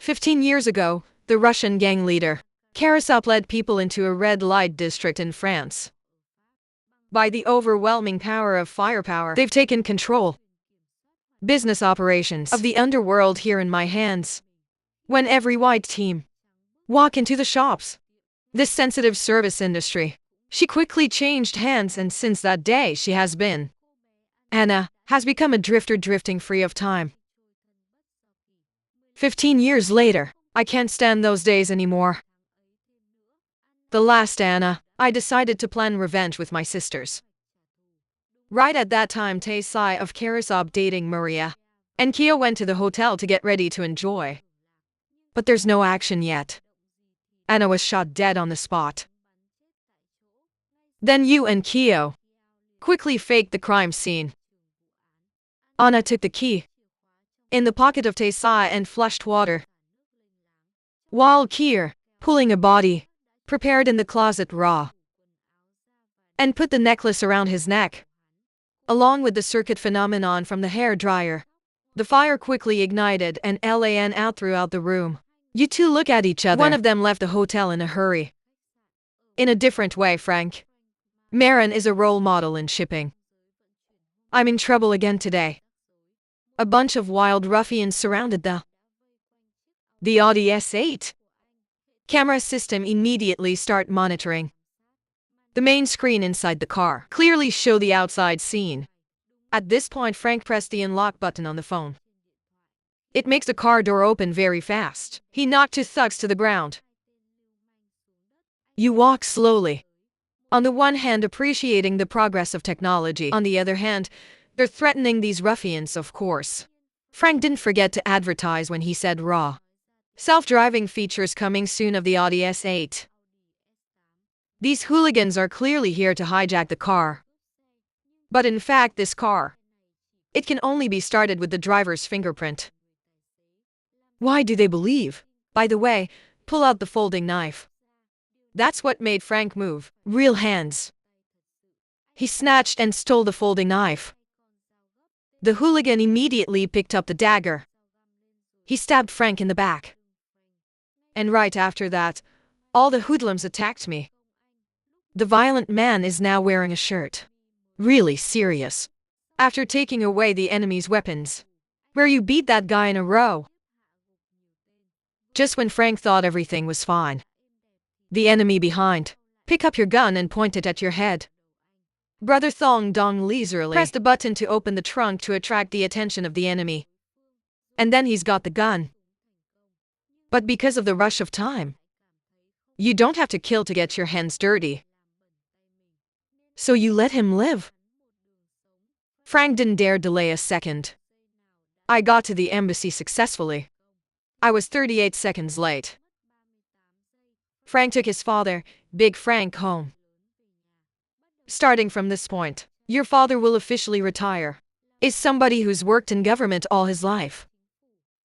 15 years ago, the Russian gang leader, Karasov led people into a red light district in France. By the overwhelming power of firepower, they've taken control. Business operations of the underworld here in my hands. When every white team walk into the shops, this sensitive service industry, she quickly changed hands, and since that day she has been. Anna has become a drifter drifting free of time. 15 years later, I can't stand those days anymore. The last Anna, I decided to plan revenge with my sisters. Right at that time, Taysai of Karasov dating Maria, and Kyo went to the hotel to get ready to enjoy. But there's no action yet. Anna was shot dead on the spot. Then you and Kyo quickly faked the crime scene. Anna took the key in the pocket of Taysai and flushed water, while Kier, pulling a body, prepared in the closet raw, and put the necklace around his neck. Along with the circuit phenomenon from the hair dryer, the fire quickly ignited and LAN out throughout the room. You two look at each other. One of them left the hotel in a hurry. In a different way, Frank. Marin is a role model in shipping. I'm in trouble again today. A bunch of wild ruffians surrounded the Audi S8. Camera system immediately start monitoring. The main screen inside the car clearly show the outside scene. At this point, Frank pressed the unlock button on the phone. It makes the car door open very fast. He knocked two thugs to the ground. You walk slowly. On the one hand, appreciating the progress of technology. On the other hand, they're threatening these ruffians, of course. Frank didn't forget to advertise when he said raw self-driving features coming soon of the Audi S8. These hooligans are clearly here to hijack the car. But in fact, this car, it can only be started with the driver's fingerprint. Why do they believe? By the way, pull out the folding knife. That's what made Frank move. Real hands. He snatched and stole the folding knife. The hooligan immediately picked up the dagger. He stabbed Frank in the back. And right after that, all the hoodlums attacked me. The violent man is now wearing a shirt. Really serious. After taking away the enemy's weapons, where you beat that guy in a row. Just when Frank thought everything was fine, the enemy behind, pick up your gun and point it at your head. Brother Thong Dong leisurely pressed the button to open the trunk to attract the attention of the enemy. And then he's got the gun. But because of the rush of time, you don't have to kill to get your hands dirty. So you let him live. Frank didn't dare delay a second. I got to the embassy successfully. I was 38 seconds late. Frank took his father, Big Frank, home. Starting from this point, your father will officially retire. Is somebody who's worked in government all his life.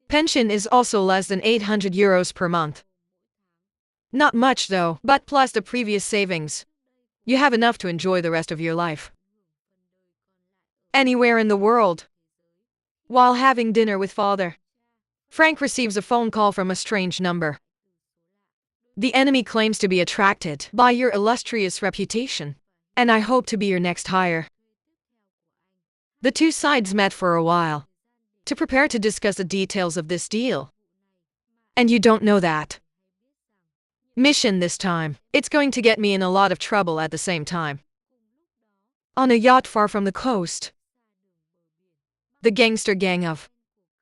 Pension is also less than 800 euros per month. Not much though, but plus the previous savings, you have enough to enjoy the rest of your life. Anywhere in the world. While having dinner with father, Frank receives a phone call from a strange number. The enemy claims to be attracted by your illustrious reputation, and I hope to be your next hire. The two sides met for a while to prepare to discuss the details of this deal. And you don't know that. Mission this time, it's going to get me in a lot of trouble at the same time. On a yacht far from the coast, the gangster gang of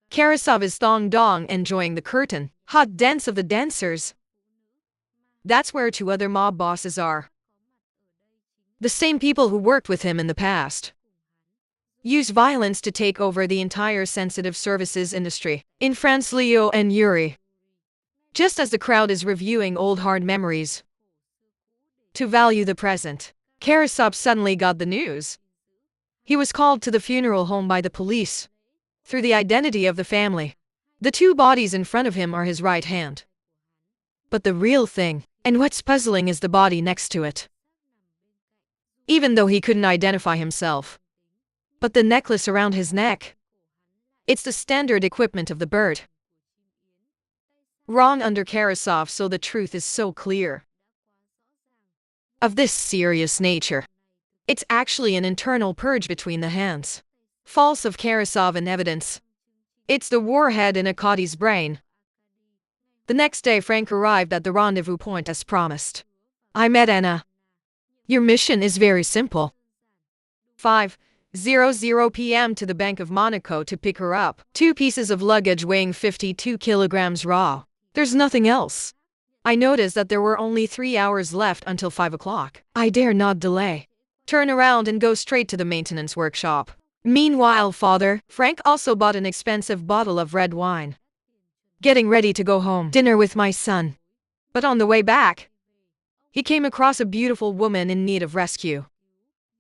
Karasov is Thong Dong enjoying the curtain hot dance of the dancers. That's where two other mob bosses are. The same people who worked with him in the past. Use violence to take over the entire sensitive services industry in France. Leo and Yuri. Just as the crowd is reviewing old hard memories to value the present, Karasov suddenly got the news. He was called to the funeral home by the police. Through the identity of the family, the two bodies in front of him are his right hand. But the real thing, and what's puzzling, is the body next to it. Even though he couldn't identify himself. But the necklace around his neck, it's the standard equipment of the bird. Wrong under Karasov, so the truth is so clear. Of this serious nature. It's actually an internal purge between the hands. False of Karasov and evidence. It's the warhead in Akady's brain. The next day Frank arrived at the rendezvous point as promised. I met Anna. Your mission is very simple. 5:00 p.m. to the Bank of Monaco to pick her up. 2 pieces of luggage weighing 52 kilograms raw. There's nothing else. I noticed that there were only 3 hours left until 5 o'clock. I dare not delay. Turn around and go straight to the maintenance workshop. Meanwhile, father, Frank also bought an expensive bottle of red wine. Getting ready to go home. Dinner with my son. But on the way back, he came across a beautiful woman in need of rescue.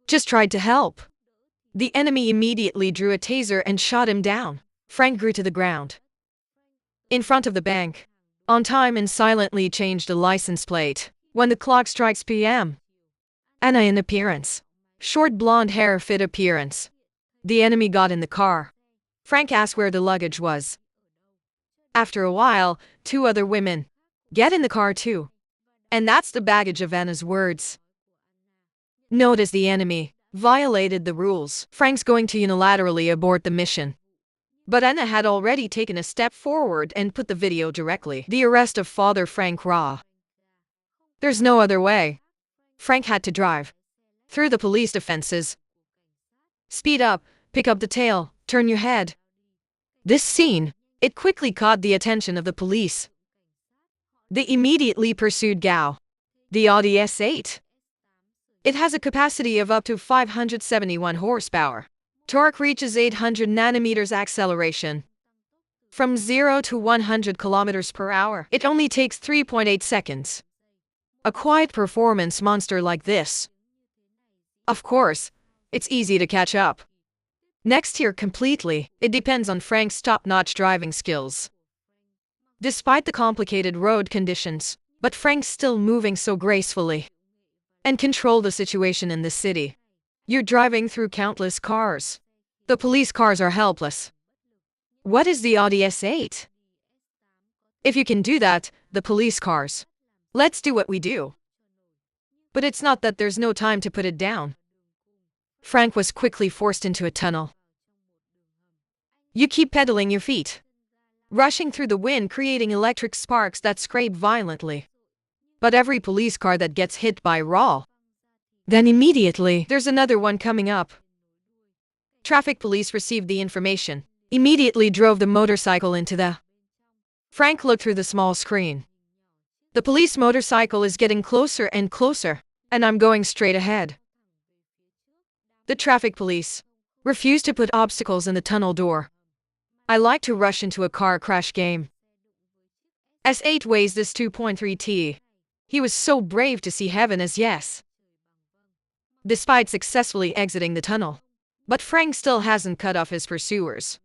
Just tried to help. The enemy immediately drew a taser and shot him down. Frank grew to the ground. In front of the bank. On time and silently changed the license plate. When the clock strikes p.m. Anna in appearance. Short blonde hair, fit appearance. The enemy got in the car. Frank asked where the luggage was. After a while, 2 other women get in the car too. And that's the baggage of Anna's words. Notice the enemy violated the rules. Frank's going to unilaterally abort the mission. But Anna had already taken a step forward and put the video directly. The arrest of Father Frank Raw. There's no other way. Frank had to drive through the police defenses. Speed up, pick up the tail, turn your head. This scene, it quickly caught the attention of the police. They immediately pursued Gao. The Audi S8. It has a capacity of up to 571 horsepower. Torque reaches 800 nanometers acceleration. From 0 to 100 kilometers per hour, it only takes 3.8 seconds. A quiet performance monster like this. Of course, it's easy to catch up. Next year completely, it depends on Frank's top-notch driving skills. Despite the complicated road conditions, but Frank's still moving so gracefully. And control the situation in the city. You're driving through countless cars. The police cars are helpless. What is the Audi S8? If you can do that, the police cars. Let's do what we do. But it's not that there's no time to put it down. Frank was quickly forced into a tunnel. You keep pedaling your feet. Rushing through the wind, creating electric sparks that scrape violently. But every police car that gets hit by Raw, then immediately there's another one coming up. Traffic police received the information, immediately drove the motorcycle into the. Frank looked through the small screen. The police motorcycle is getting closer and closer, and I'm going straight ahead. The traffic police refused to put obstacles in the tunnel door. I like to rush into a car crash game. S8 weighs this 2.3 t. He was so brave to see heaven as yes. Despite successfully exiting the tunnel. But Frank still hasn't cut off his pursuers.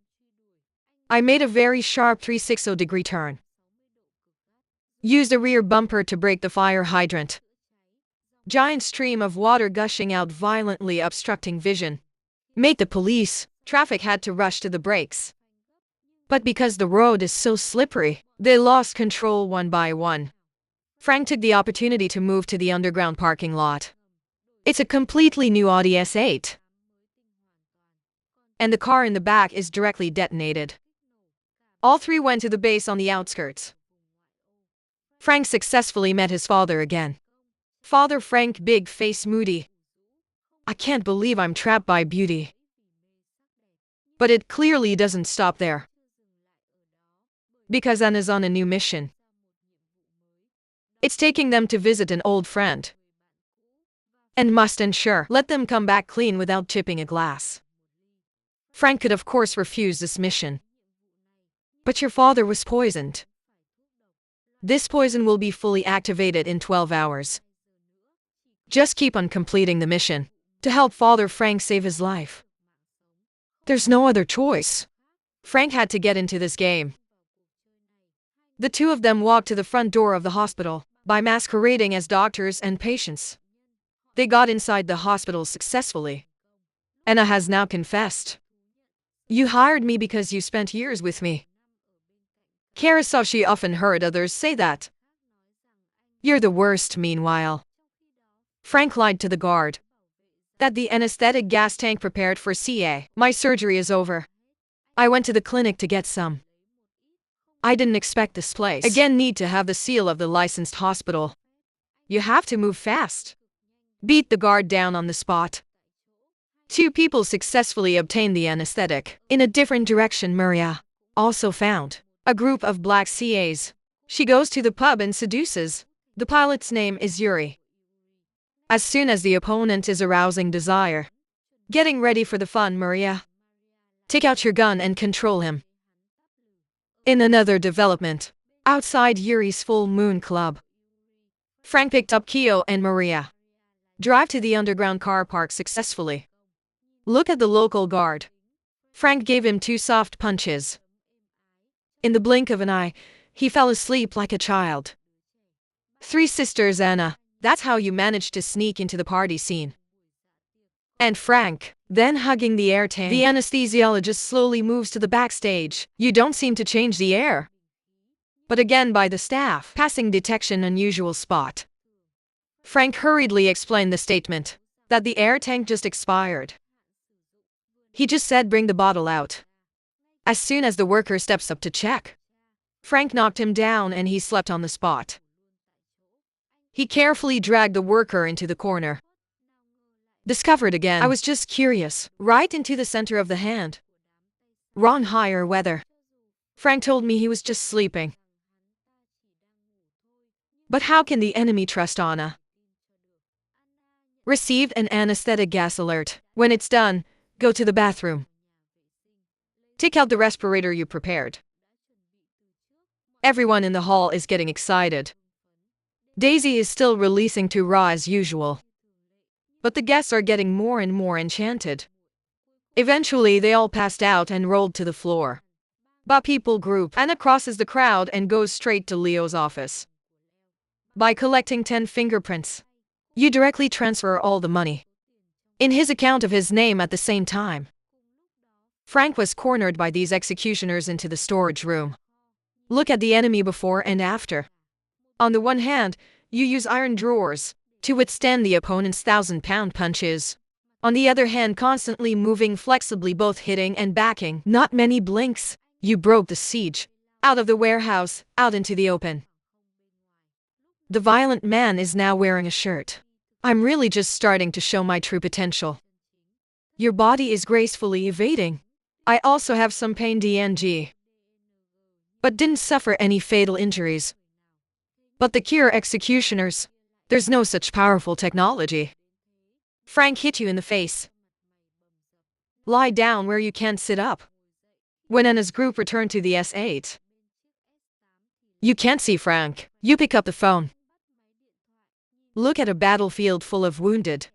I made a very sharp 360-degree turn. Used a rear bumper to break the fire hydrant. Giant stream of water gushing out violently obstructing vision. Made the police, traffic had to rush to the brakes. But because the road is so slippery, they lost control one by one. Frank took the opportunity to move to the underground parking lot. It's a completely new Audi S8. And the car in the back is directly detonated. All 3 went to the base on the outskirts. Frank successfully met his father again. Father Frank, big face, moody. I can't believe I'm trapped by beauty. But it clearly doesn't stop there. Because Anna's on a new mission. It's taking them to visit an old friend. And must ensure let them come back clean without chipping a glass. Frank could of course refuse this mission. But your father was poisoned. This poison will be fully activated in 12 hours. Just keep on completing the mission to help Father Frank save his life. There's no other choice. Frank had to get into this game. The 2 of them walked to the front door of the hospital by masquerading as doctors and patients. They got inside the hospital successfully. Anna has now confessed. You hired me because you spent years with me. Kara saw she often heard others say that. You're the worst, meanwhile. Frank lied to the guard. That the anesthetic gas tank prepared for CA. My surgery is over. I went to the clinic to get some. I didn't expect this place. Again, need to have the seal of the licensed hospital. You have to move fast. Beat the guard down on the spot. 2 people successfully obtained the anesthetic. In a different direction, Maria also found a group of black CAs. She goes to the pub and seduces. The pilot's name is Yuri. As soon as the opponent is arousing desire, getting ready for the fun, Maria, take out your gun and control him. In another development, outside Yuri's full moon club, Frank picked up Kyo and Maria. Drive to the underground car park successfully. Look at the local guard. Frank gave him 2 soft punches. In the blink of an eye, he fell asleep like a child. 3 sisters, Anna. That's how you managed to sneak into the party scene. And Frank, then hugging the air tank. The anesthesiologist slowly moves to the backstage. You don't seem to change the air. But again by the staff. Passing detection unusual spot. Frank hurriedly explained the statement that the air tank just expired. He just said bring the bottle out. As soon as the worker steps up to check, Frank knocked him down and he slept on the spot. He carefully dragged the worker into the corner. Discovered again. I was just curious. Right into the center of the hand. Wrong higher weather. Frank told me he was just sleeping. But how can the enemy trust Anna? Received an anesthetic gas alert. When it's done, go to the bathroom. Take out the respirator you prepared. Everyone in the hall is getting excited. Daisy is still releasing to raw as usual. But the guests are getting more and more enchanted. Eventually they all passed out and rolled to the floor. But people group. Anna crosses the crowd and goes straight to Leo's office. By collecting 10 fingerprints, you directly transfer all the money in his account of his name at the same time. Frank was cornered by these executioners into the storage room. Look at the enemy before and after. On the one hand, you use iron drawers to withstand the opponent's 1,000-pound punches. On the other hand, constantly moving flexibly, both hitting and backing. Not many blinks. You broke the siege. Out of the warehouse, out into the open. The violent man is now wearing a shirt. I'm really just starting to show my true potential. Your body is gracefully evading. I also have some pain DNG. But didn't suffer any fatal injuries. But the cure executioners, there's no such powerful technology. Frank hit you in the face. Lie down where you can't sit up. When Anna's group returned to the S8. You can't see Frank. You pick up the phone. Look at a battlefield full of wounded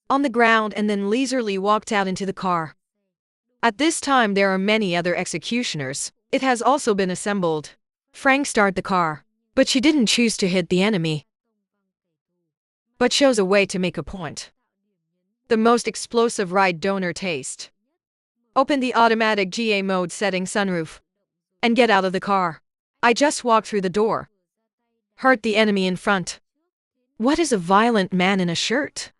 on the ground and then leisurely walked out into the car. At this time there are many other executioners. It has also been assembled. Frank started the car. But she didn't choose to hit the enemy, but chose a way to make a point. The most explosive ride donor taste. Open the automatic GA mode setting sunroof. And get out of the car. I just walked through the door. Hurt the enemy in front. What is a violent man in a shirt?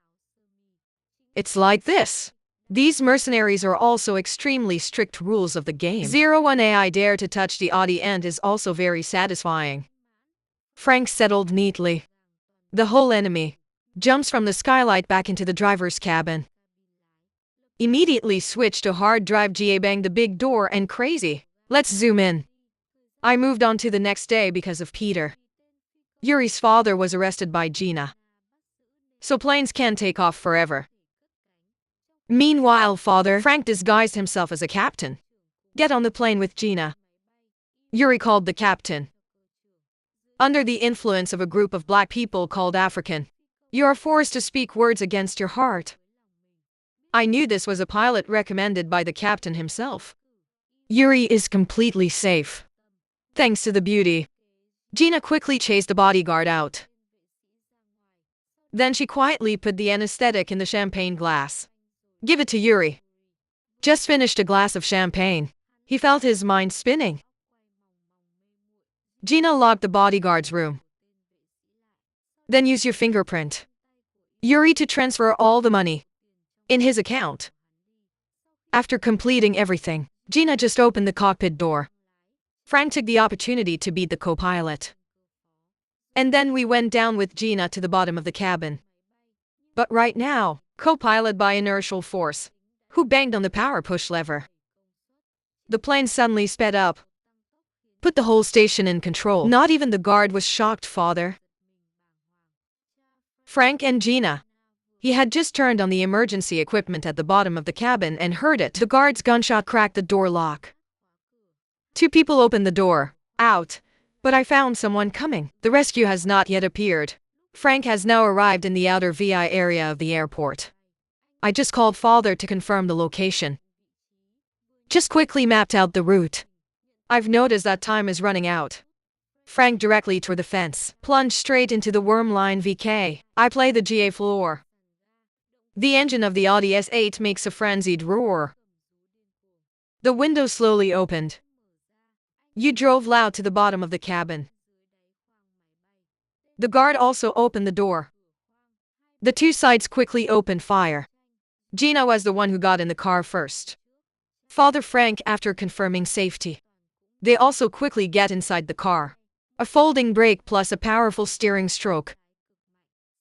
It's like this. These mercenaries are also extremely strict rules of the game. 01 AI dare to touch the Audi end is also very satisfying. Frank settled neatly. The whole enemy jumps from the skylight back into the driver's cabin. Immediately switched to hard drive. GA banged the big door and crazy. Let's zoom in. I moved on to the next day because of Peter. Yuri's father was arrested by Gina. So planes can't take off forever. Meanwhile, Frank disguised himself as a captain. Get on the plane with Gina. Yuri called the captain. Under the influence of a group of black people called African, you are forced to speak words against your heart. I knew this was a pilot recommended by the captain himself. Yuri is completely safe. Thanks to the beauty. Gina quickly chased the bodyguard out. Then she quietly put the anesthetic in the champagne glass. Give it to Yuri. Just finished a glass of champagne. He felt his mind spinning. Gina locked the bodyguard's room. Then use your fingerprint, Yuri, to transfer all the money in his account. After completing everything, Gina just opened the cockpit door. Frank took the opportunity to beat the co-pilot. And then we went down with Gina to the bottom of the cabin. But right now, co-pilot by inertial force, who banged on the power push lever. The plane suddenly sped up. Put the whole station in control. Not even the guard was shocked, father. Frank and Gina. He had just turned on the emergency equipment at the bottom of the cabin and heard it. The guard's gunshot cracked the door lock. Two people opened the door. Out. But I found someone coming. The rescue has not yet appeared. Frank has now arrived in the outer VI area of the airport. I just called father to confirm the location. Just quickly mapped out the route. I've noticed that time is running out. Frank directly toward the fence, plunged straight into the worm line VK. I play the GA floor. The engine of the Audi S8 makes a frenzied roar. The window slowly opened. You drove loud to the bottom of the cabin. The guard also opened the door. The two sides quickly opened fire. Gina was the one who got in the car first. Father Frank, after confirming safety. They also quickly get inside the car. A folding brake plus a powerful steering stroke.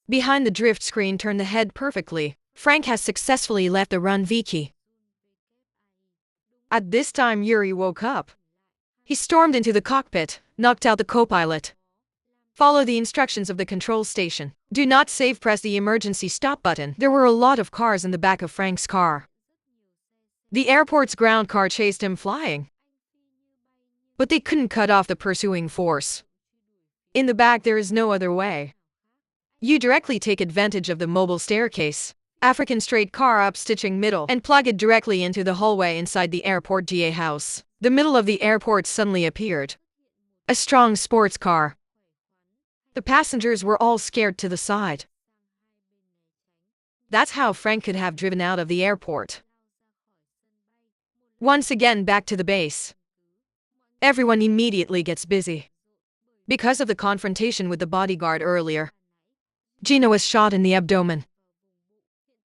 Behind the drift screen turned the head perfectly. Frank has successfully left the run V-key. At this time Yuri woke up. He stormed into the cockpit, knocked out the co-pilot. Follow the instructions of the control station. Do not save, press the emergency stop button. There were a lot of cars in the back of Frank's car. The airport's ground car chased him flying. But they couldn't cut off the pursuing force. In the back there is no other way. You directly take advantage of the mobile staircase. African straight car up stitching middle and plug it directly into the hallway inside the airport GA house. The middle of the airport suddenly appeared. A strong sports car. The passengers were all scared to the side. That's how Frank could have driven out of the airport. Once again back to the base. Everyone immediately gets busy. Because of the confrontation with the bodyguard earlier, Gina was shot in the abdomen.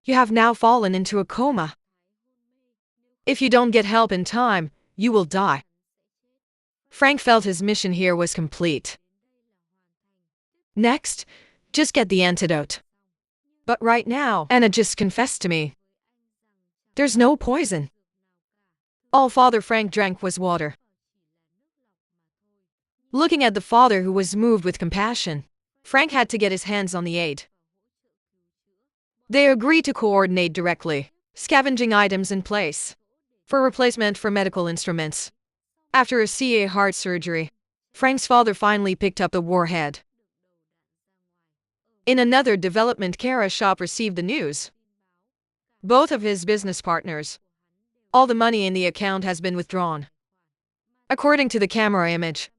You have now fallen into a coma. If you don't get help in time, you will die. Frank felt his mission here was complete. Next, just get the antidote. But right now, Anna just confessed to me. There's no poison. All Father Frank drank was water. Looking at the father who was moved with compassion, Frank had to get his hands on the aid. They agreed to coordinate directly, scavenging items in place for replacement for medical instruments. After a CA heart surgery, Frank's father finally picked up the warhead. In another development, Kara Shop received the news. Both of his business partners. All the money in the account has been withdrawn. According to the camera image.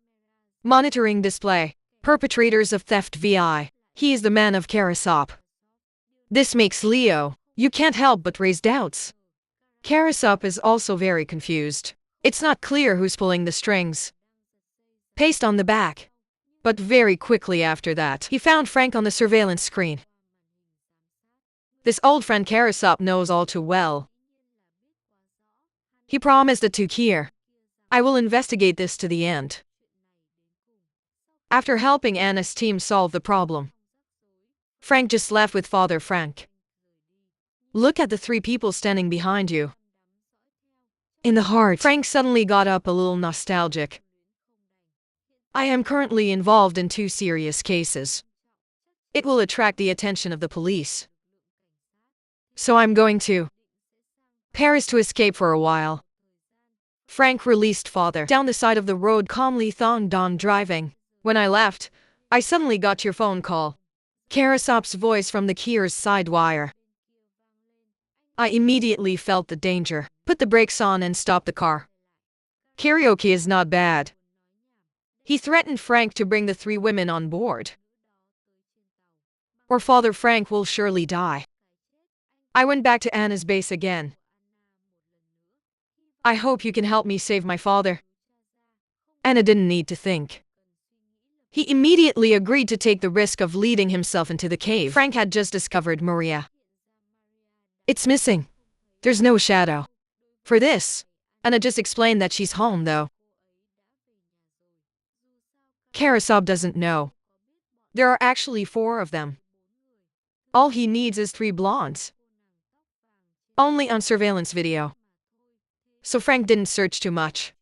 Monitoring display. Perpetrators of theft VI. He is the man of Karasop. This makes Leo. You can't help but raise doubts. Karasop is also very confused. It's not clear who's pulling the strings. Paste on the back. But very quickly after that, he found Frank on the surveillance screen. This old friend Karasop knows all too well. He promised it to Kier. I will investigate this to the end. After helping Anna's team solve the problem, Frank just left with Father Frank. Look at the three people standing behind you. In the heart, Frank suddenly got up a little nostalgic. I am currently involved in 2 serious cases. It will attract the attention of the police. So I'm going to Paris to escape for a while. Frank released Father down the side of the road, calmly thong-dong driving. When I left, I suddenly got your phone call. Karasop's voice from the Kier's side wire. I immediately felt the danger, put the brakes on and stopped the car. Karaoke is not bad. He threatened Frank to bring the 3 women on board, or Father Frank will surely die. I went back to Anna's base again. I hope you can help me save my father. Anna didn't need to think. He immediately agreed to take the risk of leading himself into the cave. Frank had just discovered Maria. It's missing. There's no shadow. For this, Anna just explained that she's home though. Karasov doesn't know. There are actually 4 of them. All he needs is 3 blondes. Only on surveillance video. So Frank didn't search too much.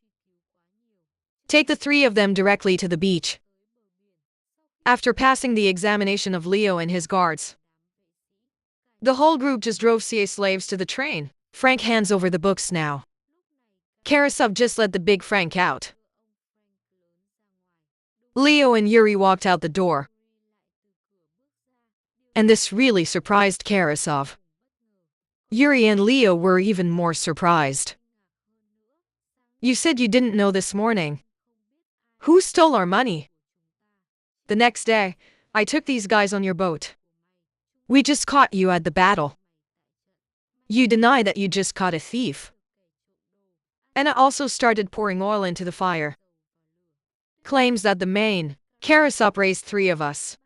Take the 3 of them directly to the beach. After passing the examination of Leo and his guards, the whole group just drove CA slaves to the train. Frank hands over the books now. Karasov just let the big Frank out. Leo and Yuri walked out the door. And this really surprised Karasov. Yuri and Leo were even more surprised. You said you didn't know this morning. Who stole our money? The next day, I took these guys on your boat. We just caught you at the battle. You deny that you just caught a thief. Anna also started pouring oil into the fire. Claims that the main Karasov raised 3 of us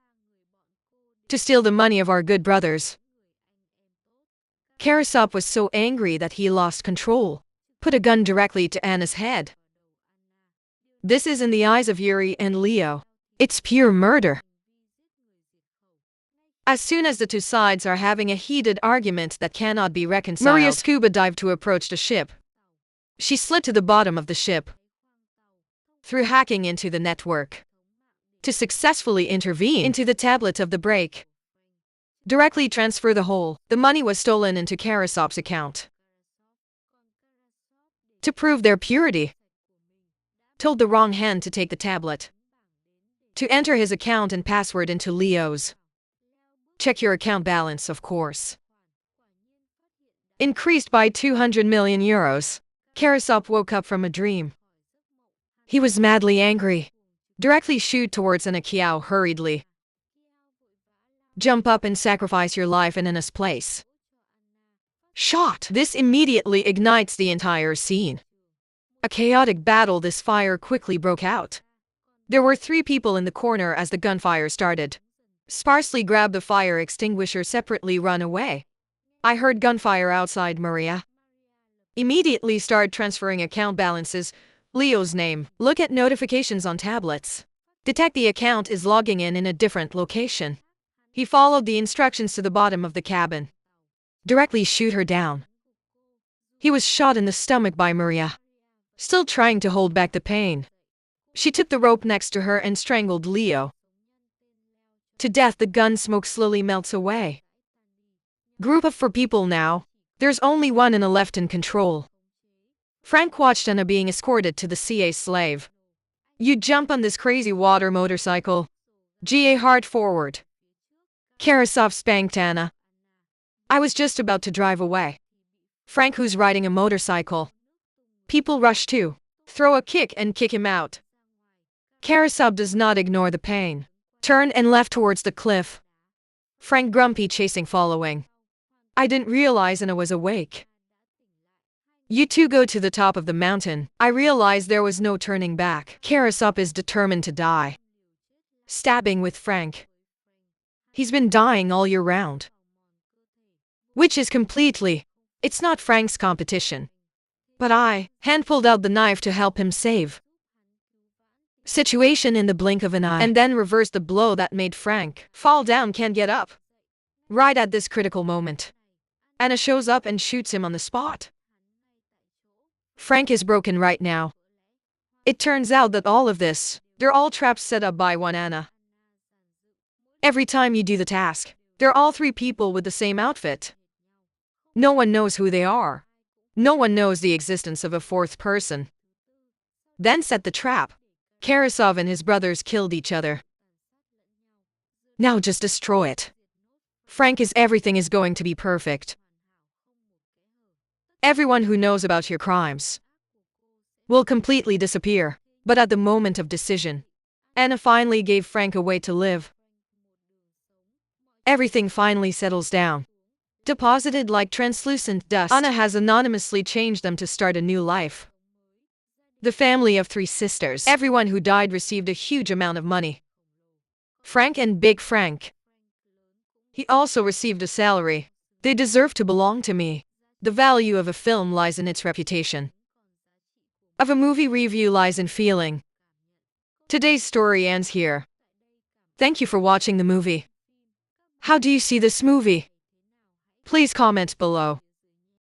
to steal the money of our good brothers. Karasov was so angry that he lost control, put a gun directly to Anna's head. This is in the eyes of Yuri and Leo. It's pure murder. As soon as the 2 sides are having a heated argument that cannot be reconciled, Maria scuba dived to approach the ship. She slid to the bottom of the ship through hacking into the network to successfully intervene into the tablet of the break. Directly transfer the whole. The money was stolen into Karasov's account. To prove their purity, told the wrong hand to take the tablet. To enter his account and password into Leo's. Check your account balance, of course. Increased by 200 million euros. Karasov woke up from a dream. He was madly angry. Directly shoot towards Anna Kiao hurriedly. Jump up and sacrifice your life in Anna's place. Shot! This immediately ignites the entire scene. A chaotic battle. This fire quickly broke out. There were 3 people in the corner as the gunfire started. Sparsely grab the fire extinguisher, separately run away. I heard gunfire outside Maria. Immediately start transferring account balances. Leo's name. Look at notifications on tablets. Detect the account is logging in a different location. He followed the instructions to the bottom of the cabin. Directly shoot her down. He was shot in the stomach by Maria. Still trying to hold back the pain. She took the rope next to her and strangled Leo to death. The gun smoke slowly melts away. Group of 4 people now. There's only 1 Anna left in control. Frank watched Anna being escorted to the CA slave. You jump on this crazy water motorcycle. GA hard forward. Karasov spanked Anna. I was just about to drive away. Frank, who's riding a motorcycle. People rush to throw a kick and kick him out. Karasov does not ignore the pain. Turned and left towards the cliff. Frank grumpy chasing following. I didn't realize Anna was awake. You 2 go to the top of the mountain. I realized there was no turning back. Karasov is determined to die. Stabbing with Frank. He's been dying all year round. Which is completely. It's not Frank's competition. But hand pulled out the knife to help him save situation in the blink of an eye. And then reversed the blow that made Frank fall down, can't get up. Right at this critical moment, Anna shows up and shoots him on the spot. Frank is broken right now. It turns out that all of this, they're all traps set up by one Anna. Every time you do the task, they're all 3 people with the same outfit. No one knows who they are. No one knows the existence of a 4th person. Then set the trap. Karasov and his brothers killed each other. Now just destroy it. Frank is everything is going to be perfect. Everyone who knows about your crimes will completely disappear. But at the moment of decision, Anna finally gave Frank a way to live. Everything finally settles down. Deposited like translucent dust, Anna has anonymously changed them to start a new life. The family of 3 sisters. Everyone who died received a huge amount of money. Frank and Big Frank. He also received a salary. They deserve to belong to me. The value of a film lies in its reputation. Of a movie review lies in feeling. Today's story ends here. Thank you for watching the movie. How do you see this movie? Please comment below.